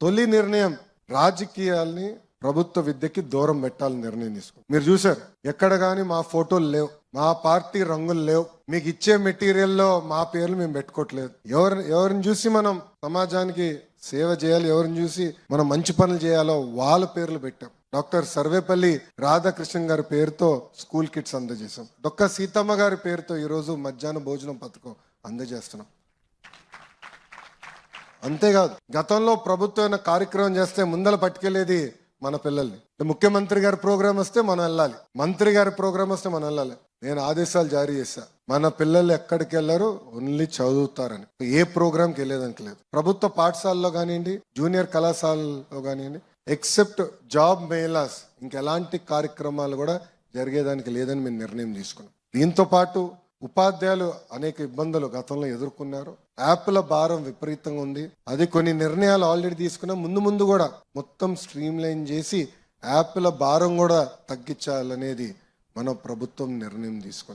తొలి నిర్ణయం రాజకీయాల్ని ప్రభుత్వ విద్యకి దూరం పెట్టాలని నిర్ణయం తీసుకున్నాం. మీరు చూసారు, ఎక్కడ కానీ మా ఫోటోలు లేవు, మా పార్టీ రంగులు లేవు, మీకు ఇచ్చే మెటీరియల్లో మా పేర్లు మేము పెట్టుకోవట్లేదు. ఎవరిని చూసి మనం సమాజానికి సేవ చేయాలి, ఎవరిని చూసి మనం మంచి పనులు చేయాలో వాళ్ళ పేర్లు పెట్టాం. డాక్టర్ సర్వేపల్లి రాధాకృష్ణన్ గారి పేరుతో స్కూల్ కిట్స్ అందజేశాం. డొక్క సీతమ్మ గారి పేరుతో ఈరోజు మధ్యాహ్న భోజనం పథకం అందజేస్తున్నాం. అంతేకాదు, గతంలో ప్రభుత్వం కార్యక్రమం చేస్తే ముందల పట్టుకెళ్లేది మన పిల్లల్ని. ముఖ్యమంత్రి గారి ప్రోగ్రాం వస్తే మనం వెళ్ళాలి, మంత్రి గారి ప్రోగ్రాం వస్తే మనం వెళ్ళాలి. నేను ఆదేశాలు జారీ చేశా, మన పిల్లలు ఎక్కడికి వెళ్ళారు, ఓన్లీ చదువుతారని. ఏ ప్రోగ్రాంకి వెళ్ళేదానికి లేదు. ప్రభుత్వ పాఠశాలలో కానివ్వండి, జూనియర్ కళాశాలలో కానివ్వండి, ఎక్సెప్ట్ జాబ్ మేళాస్ ఇంకెలాంటి కార్యక్రమాలు కూడా జరిగేదానికి లేదని మేము నిర్ణయం తీసుకున్నాం. దీంతో పాటు ఉపాధ్యాయులు అనేక ఇబ్బందులు గతంలో ఎదుర్కొన్నారు. యాప్ల భారం విపరీతంగా ఉంది. అది కొన్ని నిర్ణయాలు ఆల్రెడీ తీసుకున్నాం. ముందు కూడా మొత్తం స్ట్రీమ్ లైన్ చేసి యాప్ల భారం కూడా తగ్గించాలనేది మన ప్రభుత్వం నిర్ణయం తీసుకుంది.